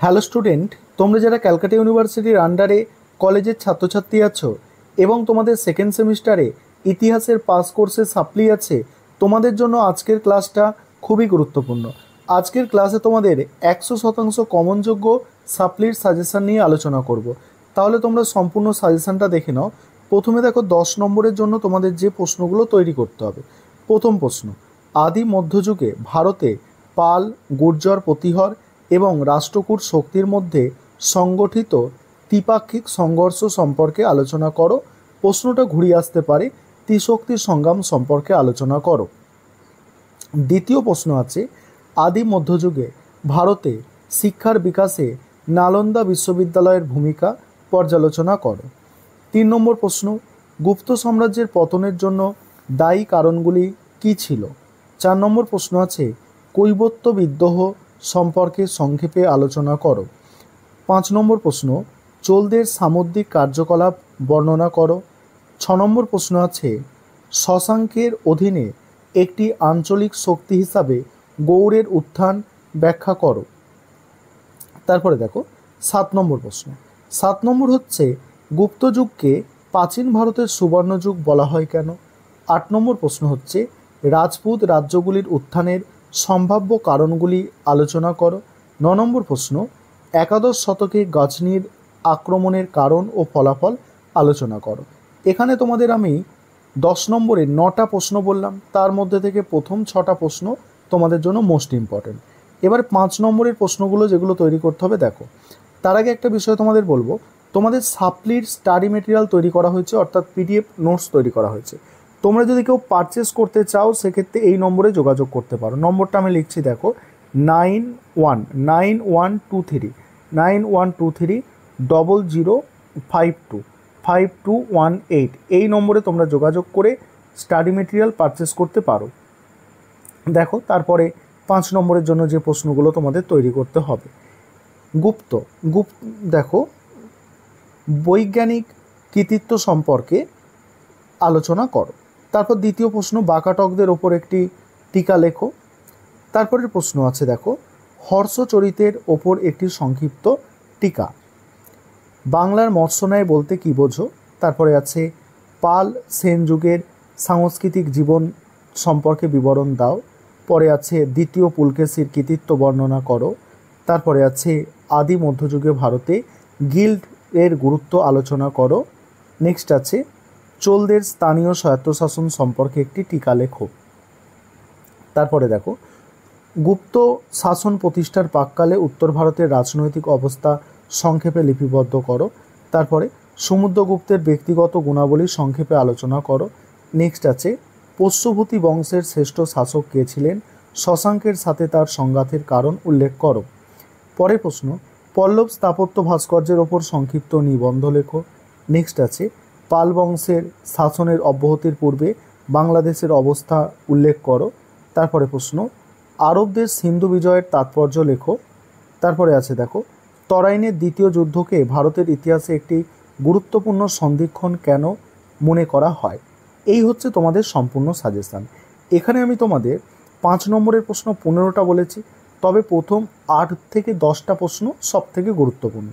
Hello student, তোমরা যারা ক্যালকাটা ইউনিভার্সিটির আন্ডারে কলেজের ছাত্রছাত্রী আছো এবং তোমাদের সেকেন্ড সেমিস্টারে ইতিহাসের পাস কোর্সে সাপ্লি আছে, তোমাদের জন্য আজকের ক্লাসটা খুবই গুরুত্বপূর্ণ। আজকের ক্লাসে তোমাদের 100% কমনযোগ্য সাপ্লির সাজেশান নিয়ে আলোচনা করব। তাহলে তোমরা সম্পূর্ণ সাজেশানটা দেখে নাও। প্রথমে দেখো 10 নম্বরের জন্য তোমাদের যে প্রশ্নগুলো তৈরি করতে হবে। প্রথম প্রশ্ন, আদি মধ্যযুগে ভারতে পাল, গুর্জর, প্রতিহর এবং রাষ্ট্রকূট শক্তির মধ্যে সংগঠিত দ্বিপাক্ষিক সংঘর্ষ সম্পর্কে আলোচনা করো। প্রশ্নটা ঘুরিয়ে আসতে পারে, ত্রিশক্তির সংগ্রাম সম্পর্কে আলোচনা করো। দ্বিতীয় প্রশ্ন আছে, আদি মধ্যযুগে ভারতে শিক্ষার বিকাশে নালন্দা বিশ্ববিদ্যালয়ের ভূমিকা পর্যালোচনা করো। 3 নম্বর প্রশ্ন, গুপ্ত সাম্রাজ্যের পতনের জন্য দায়ী কারণগুলি কী ছিল? 4 নম্বর প্রশ্ন আছে, কৈবর্ত বিদ্রোহ সম্পর্কে সংক্ষেপে আলোচনা করো। 5 নম্বর প্রশ্ন, চোলদের সামুদ্রিক কার্যকলাপ বর্ণনা করো। 6 নম্বর প্রশ্ন আছে, শশাঙ্কের অধীনে একটি আঞ্চলিক শক্তি হিসাবে গৌড়ের উত্থান ব্যাখ্যা করো। তারপরে দেখো 7 নম্বর প্রশ্ন। 7 নম্বর হচ্ছে, গুপ্ত যুগকে প্রাচীন ভারতের সুবর্ণযুগ বলা হয় কেন? 8 নম্বর প্রশ্ন হচ্ছে, রাজপুত রাজ্যগুলির উত্থানের সম্ভাব্য কারণগুলি আলোচনা করো। 9 নম্বর প্রশ্ন, একাদশ শতকে গজনির আক্রমণের কারণ ও ফলাফল আলোচনা করো। এখানে তোমাদের আমি 10 নম্বরে 9টা প্রশ্ন বললাম, তার মধ্যে থেকে প্রথম 6টা প্রশ্ন তোমাদের জন্য মোস্ট ইম্পর্টেন্ট। এবার 5 নম্বরের প্রশ্নগুলো যেগুলো তৈরি করতে হবে দেখো। তার আগে একটা বিষয় তোমাদের বলবো, তোমাদের সাপ্লির স্টাডি মেটেরিয়াল তৈরি করা হয়েছে, অর্থাৎ পিডিএফ নোটস তৈরি করা হয়েছে। তোমরা যদি কেউ পারচেস করতে চাও সেক্ষেত্রে এই নম্বরে যোগাযোগ করতে পারো। নম্বরটা আমি লিখছি দেখো, 919300525218। এই নম্বরে তোমরা যোগাযোগ করে স্টাডি মেটেরিয়াল পারচেস করতে পারো। দেখো তারপরে 5 নম্বরের জন্য যে প্রশ্নগুলো তোমাদের তৈরি করতে হবে। দেখো, বৈজ্ঞানিক কৃতিত্ব সম্পর্কে আলোচনা করো। তারপর দ্বিতীয় প্রশ্ন, বাকাটকদের ওপর একটি টিকা লেখো। তারপরের প্রশ্ন আছে দেখো, হর্ষচরিতের ওপর একটি সংক্ষিপ্ত টিকা। বাংলার মৎস্যন্যায় বলতে কী বোঝো? তারপরে আছে, পাল সেন যুগের সাংস্কৃতিক জীবন সম্পর্কে বিবরণ দাও। পরে আছে, দ্বিতীয় পুলকেশীর কৃতিত্ব বর্ণনা করো। তারপরে আছে, আদি মধ্যযুগে ভারতে গিল্ড এর গুরুত্ব আলোচনা করো। নেক্সট আছে, চোলদের স্থানীয় স্বায়ত্তশাসন সম্পর্কে একটি টিকা লেখো। তারপরে দেখো, গুপ্ত শাসন প্রতিষ্ঠার প্রাক্কালে উত্তর ভারতের রাজনৈতিক অবস্থা সংক্ষেপে লিপিবদ্ধ করো। তারপরে সমুদ্রগুপ্তের ব্যক্তিগত গুণাবলী সংক্ষেপে আলোচনা করো। নেক্সট আছে, পশ্বভূতি বংশের শ্রেষ্ঠ শাসক কে ছিলেন? শশাঙ্কের সাথে তার সংঘাতের কারণ উল্লেখ করো। পরের প্রশ্ন, পল্লব স্থাপত্য ভাস্কর্যের ওপর সংক্ষিপ্ত নিবন্ধ লেখো। নেক্সট আছে, পাল বংশের শাসনের অব্যাহতির পূর্বে বাংলাদেশের অবস্থা উল্লেখ করো। তারপরে প্রশ্ন, আরবদের সিন্ধু বিজয়ের তাৎপর্য লেখো। তারপরে আছে দেখো, তরাইনের দ্বিতীয় যুদ্ধকে ভারতের ইতিহাসে একটি গুরুত্বপূর্ণ সন্ধিক্ষণ কেন মনে করা হয়? এই হচ্ছে তোমাদের সম্পূর্ণ সাজেশান। এখানে আমি তোমাদের 5 নম্বরের প্রশ্ন 15টা বলেছি, তবে প্রথম 8 থেকে 10টা প্রশ্ন সব থেকে গুরুত্বপূর্ণ।